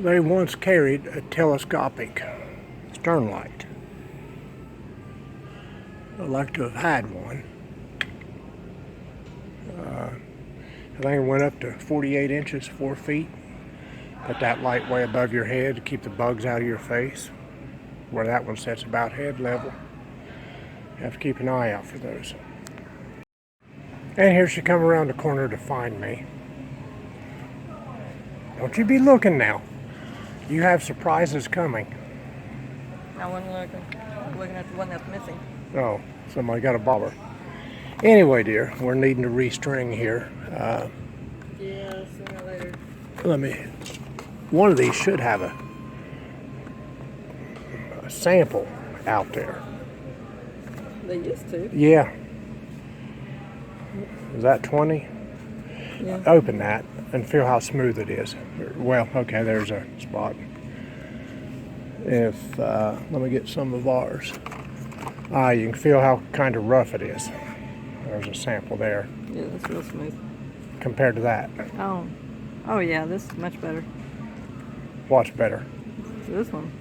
They once carried a telescopic stern light. I'd like to have had one. I think it went up to 48 inches, 4 feet. Put that light way above your head to keep the bugs out of your face. Where that one sets about head level. You have to keep an eye out for those. And here she come around the corner to find me. Don't you be looking now. You have surprises coming. I wasn't looking. I was looking at the one that's missing. Oh, somebody got a bobber. Anyway, dear, we're needing to restring here. Yeah, sooner or later. Let me. One of these should have a sample out there. They used to. Yeah. Is that 20? Yeah. Open that and feel how smooth it is. Well, okay, there's a spot. Let me get some of ours. You can feel how kind of rough it is. There's a sample there. Yeah, that's real smooth. Compared to that. Oh yeah, this is much better. What's better? This one.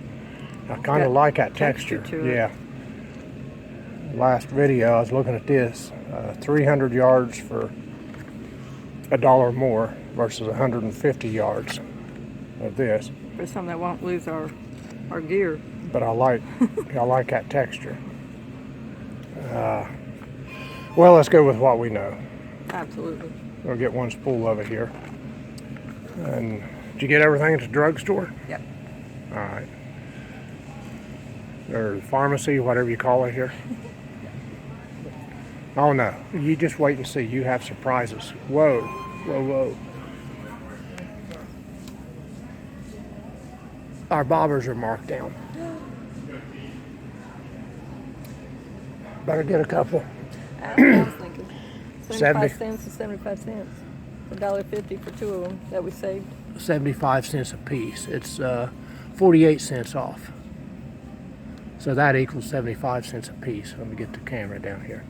I kind of like that texture. Yeah. Last video, I was looking at this. 300 yards for $1 more versus 150 yards of this. For something that won't lose our gear. But I like that texture. Well, let's go with what we know. Absolutely. We'll get one spool of it here. And did you get everything at the drugstore? Yep. All right. Or the pharmacy, whatever you call it here. Oh no, you just wait and see. You have surprises. Whoa, whoa, whoa. Our bobbers are marked down. Better get a couple. I was thinking 75 70. cents to 75 cents. $1.50 for 2 of them that we saved. 75 cents a piece. It's 48 cents off. So that equals 75 cents a piece. Let me get the camera down here.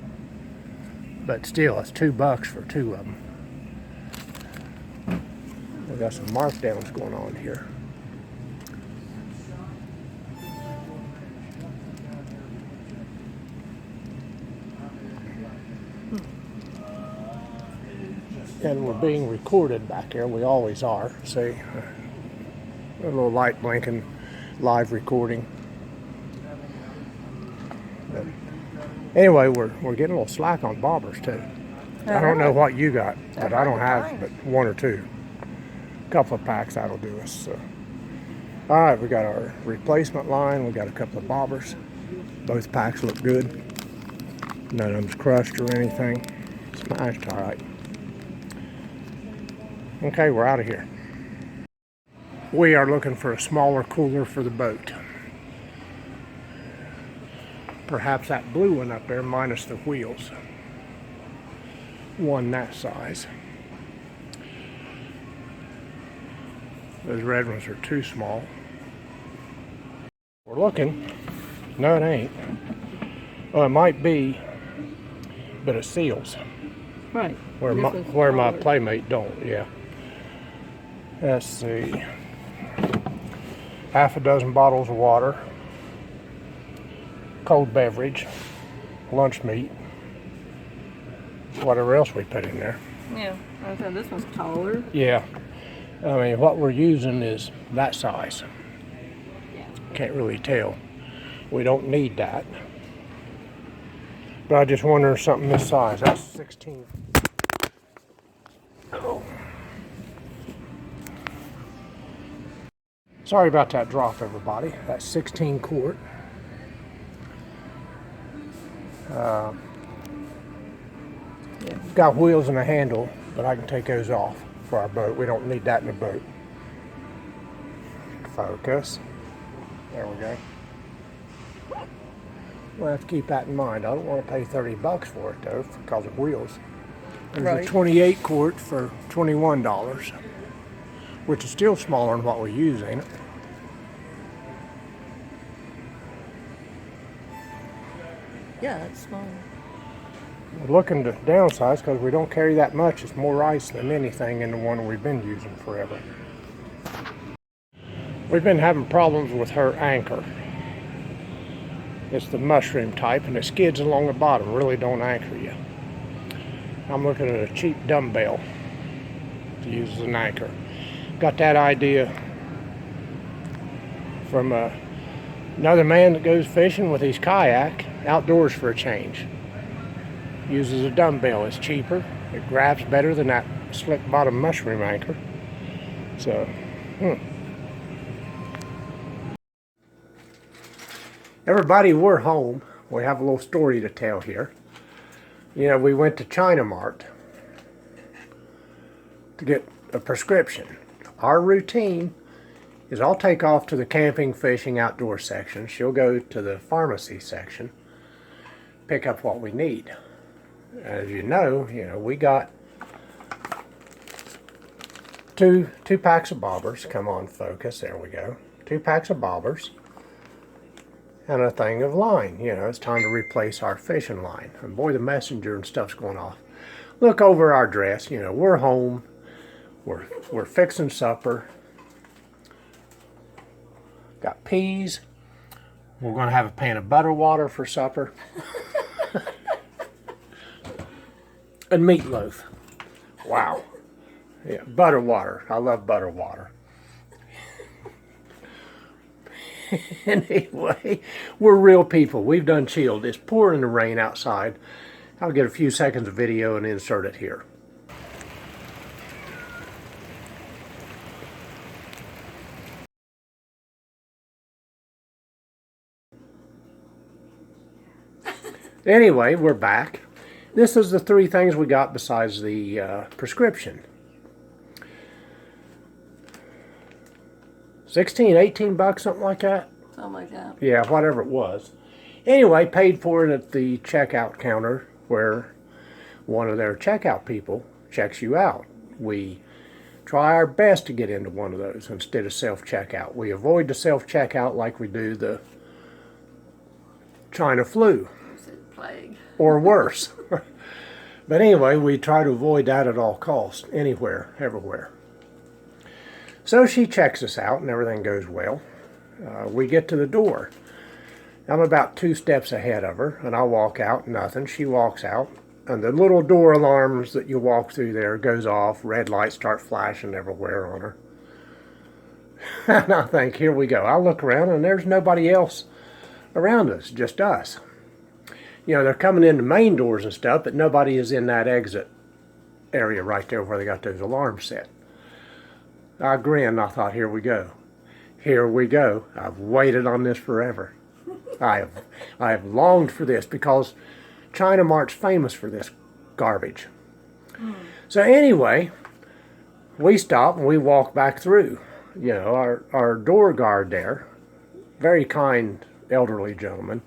But still, it's $2 for 2 of them. We got some markdowns going on here. And we're being recorded back here. We always are. See, a little light blinking, live recording. But anyway, we're getting a little slack on bobbers too. I don't know what you got, but I don't have but 1 or 2. A couple of packs that'll do us. So. All right, we got our replacement line. We got a couple of bobbers. Both packs look good. None of them's crushed or anything. Smashed, all right. Okay, we're out of here. We are looking for a smaller cooler for the boat. Perhaps that blue one up there minus the wheels. One that size. Those red ones are too small. We're looking. No, it ain't. Oh, it might be, but it seals. Right. Where my Playmate don't, yeah. Let's see. Half a dozen bottles of water. Cold beverage. Lunch meat. Whatever else we put in there. Yeah. I said this one's taller. Yeah. I mean, what we're using is that size. Yeah. Can't really tell. We don't need that. But I just wonder if something this size. That's 16. Oh. Sorry about that drop, everybody. That's 16 quart. Got wheels and a handle, but I can take those off for our boat. We don't need that in a boat. Focus. There we go. We'll have to keep that in mind. I don't want to pay $30 for it though, because of wheels. There's Right. a 28 quart for $21, which is still smaller than what we use, ain't it? Yeah, it's small. We're looking to downsize because we don't carry that much. It's more ice than anything in the one we've been using forever. We've been having problems with her anchor. It's the mushroom type and it skids along the bottom, really don't anchor you. I'm looking at a cheap dumbbell to use as an anchor. Got that idea from another man that goes fishing with his kayak, outdoors for a change. Uses a dumbbell, it's cheaper, it grabs better than that slick bottom mushroom anchor. So, Everybody, we're home. We have a little story to tell here. You know, we went to China Mart to get a prescription. Our routine is I'll take off to the camping, fishing, outdoor section. She'll go to the pharmacy section, pick up what we need. As you know, we got two packs of bobbers. Come on, focus. There we go. 2 packs of bobbers and a thing of line. It's time to replace our fishing line. And boy, the messenger and stuff's going off. Look over our dress. We're home. We're fixing supper. Got peas. We're going to have a pan of butter water for supper. And meatloaf. Wow. Yeah, butter water. I love butter water. Anyway, we're real people. We've done chilled. It's pouring the rain outside. I'll get a few seconds of video and insert it here. Anyway, we're back. This is the 3 things we got besides the prescription. 16, 18 bucks, something like that. Something like that. Yeah, whatever it was. Anyway, paid for it at the checkout counter where one of their checkout people checks you out. We try our best to get into one of those instead of self-checkout. We avoid the self-checkout like we do the China flu. Plague. Or worse. But anyway, we try to avoid that at all costs, anywhere, everywhere. So she checks us out and everything goes well. We get to the door. I'm about 2 steps ahead of her and I walk out, nothing. She walks out and the little door alarms that you walk through there goes off. Red lights start flashing everywhere on her. And I think, here we go. I look around and there's nobody else around us, just us. They're coming in the main doors and stuff, but nobody is in that exit area right there where they got those alarms set. I grinned. I thought, here we go. Here we go. I've waited on this forever. I have longed for this because China Mart's famous for this garbage. So anyway, we stop and we walk back through. Our door guard there, very kind elderly gentleman,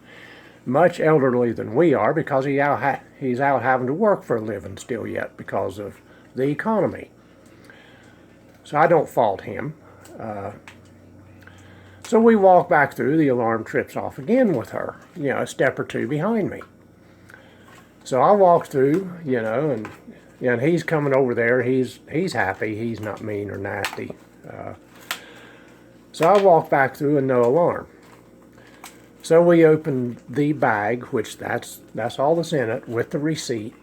much elderly than we are because he's out having to work for a living still yet because of the economy. So I don't fault him. So we walk back through, the alarm trips off again with her, a step or 2 behind me. So I walk through, and he's coming over there. He's happy. He's not mean or nasty. So I walk back through and no alarm. So we open the bag, which that's all that's in it, with the receipt.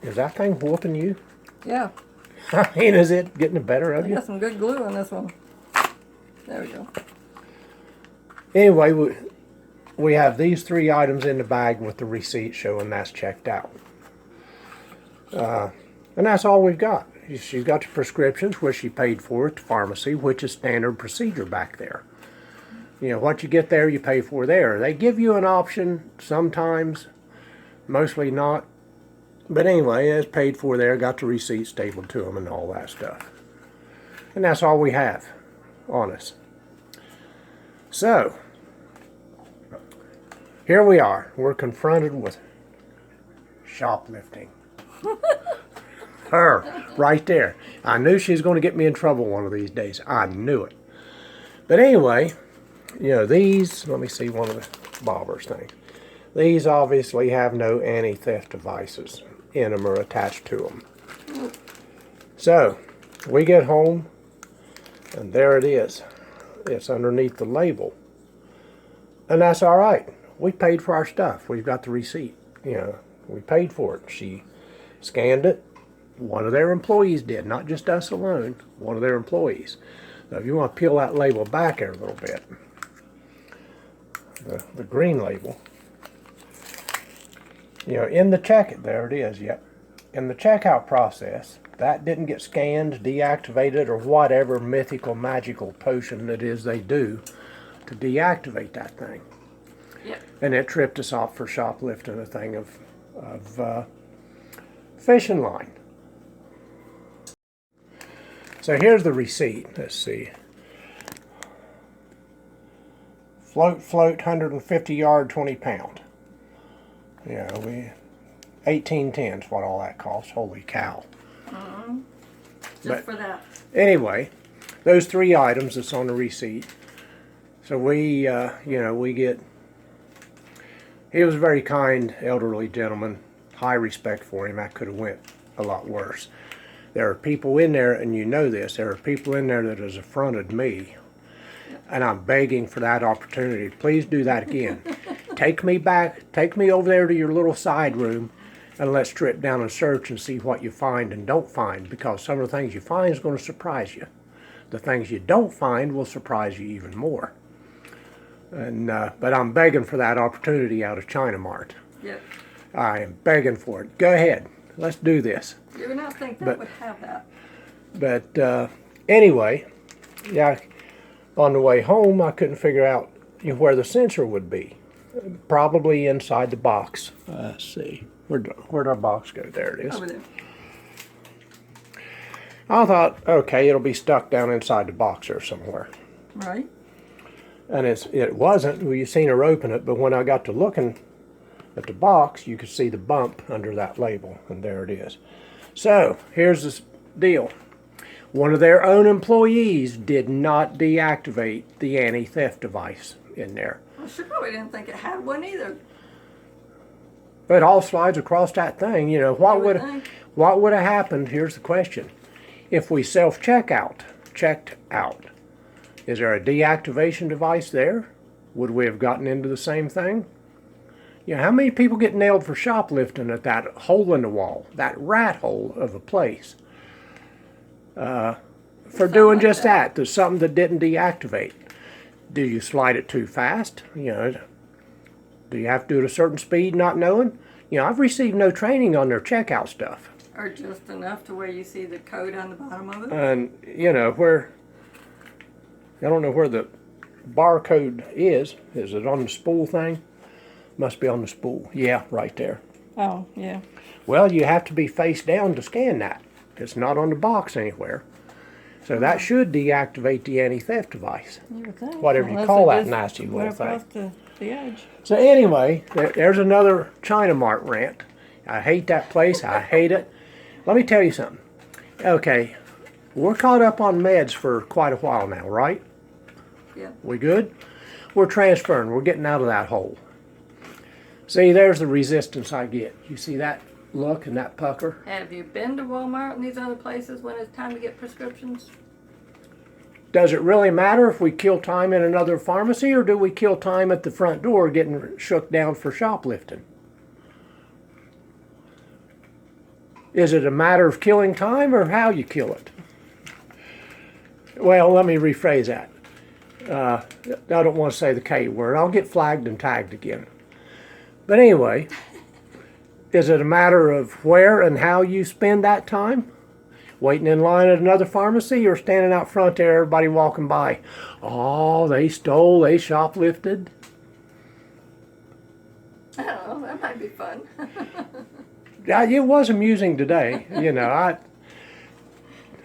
Is that thing whooping you? Yeah. I mean, is it getting the better of I you? got some good glue on this one. There we go. Anyway, we have these 3 items in the bag with the receipt showing that's checked out. And that's all we've got. She's got the prescriptions, which she paid for at the pharmacy, which is standard procedure back there. What you get there, you pay for there. They give you an option sometimes, mostly not. But anyway, it's paid for there, got the receipt stapled to them and all that stuff. And that's all we have on us. So, here we are. We're confronted with shoplifting. Her, right there. I knew she was going to get me in trouble one of these days. I knew it. But anyway, these, let me see one of the bobbers things. These obviously have no anti-theft devices in them or attached to them. So, we get home And there it is. It's underneath the label. And that's all right. We paid for our stuff. We've got the receipt. You know, we paid for it. She scanned it. One of their employees did, not just us alone. One of their employees. So if you want to peel that label back there a little bit, the green label, you know, in the there it is, yep. In the checkout process, that didn't get scanned, deactivated, or whatever mythical, magical potion it is they do to deactivate that thing. Yep. And it tripped us off for shoplifting a thing of fishing line. So here's the receipt. Let's see. Float, 150 yard, 20 pound. Yeah, 18.10 is what all that costs. Holy cow. Just for that. Anyway, those 3 items that's on the receipt. So we, you know, we get. He was a very kind, elderly gentleman. High respect for him. I could have went a lot worse. There are people in there, and you know this. There are people in there that has affronted me, and I'm begging for that opportunity. Please do that again. Take me back. Take me over there to your little side room, and let's strip down and search and see what you find and don't find, because some of the things you find is going to surprise you. The things you don't find will surprise you even more. And but I'm begging for that opportunity out of China Mart. Yep. I am begging for it. Go ahead. Let's do this. You would not think that would have that. But anyway, yeah, on the way home, I couldn't figure out where the sensor would be. Probably inside the box. Let's see. Where'd our box go? There it is. Over there. I thought, okay, it'll be stuck down inside the box or somewhere. Right. And it wasn't. Well, you seen her open it, but when I got to looking at the box, you could see the bump under that label, and there it is. So, here's the deal. One of their own employees did not deactivate the anti-theft device in there. Well, she probably didn't think it had one either. But it all slides across that thing. You know, what would have happened, here's the question. If we checked out, is there a deactivation device there? Would we have gotten into the same thing? You know, how many people get nailed for shoplifting at that hole in the wall, that rat hole of a place? For doing just that. There's something that didn't deactivate. Do you slide it too fast? You know, do you have to do it at a certain speed not knowing? You know, I've received no training on their checkout stuff. Or just enough to where you see the code on the bottom of it? And, you know, I don't know where the barcode is. Is it on the spool thing? Must be on the spool. Yeah, right there. Oh, yeah. Well, you have to be face down to scan that. It's not on the box anywhere. So that should deactivate the anti-theft device. You would think. Whatever you call that nasty little thing. Across the edge. So anyway, there's another China Mart rant. I hate that place. I hate it. Let me tell you something. Okay, we're caught up on meds for quite a while now, right? Yeah. We good? We're transferring. We're getting out of that hole. See, there's the resistance I get. You see that look and that pucker? Have you been to Walmart and these other places when it's time to get prescriptions? Does it really matter if we kill time in another pharmacy, or do we kill time at the front door getting shook down for shoplifting? Is it a matter of killing time or how you kill it? Well, let me rephrase that. I don't want to say the K word. I'll get flagged and tagged again. But anyway, is it a matter of where and how you spend that time? Waiting in line at another pharmacy, or standing out front there, everybody walking by? Oh, they stole, they shoplifted. I don't know, that might be fun. Yeah, it was amusing today. You know,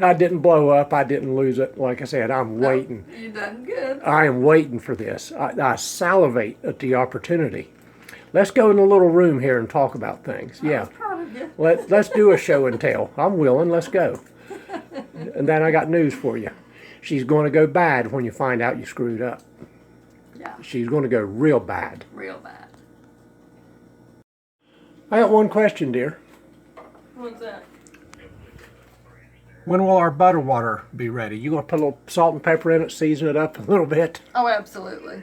I didn't blow up. I didn't lose it. Like I said, I'm waiting. You done good. I am waiting for this. I salivate at the opportunity. Let's go in the little room here and talk about things. Yeah. Let's do a show and tell. I'm willing. Let's go. And then I got news for you. She's going to go bad when you find out you screwed up. Yeah. She's going to go real bad. Real bad. I got one question, dear. What's that? When will our butter water be ready? You gonna put a little salt and pepper in it, season it up a little bit? Oh, absolutely.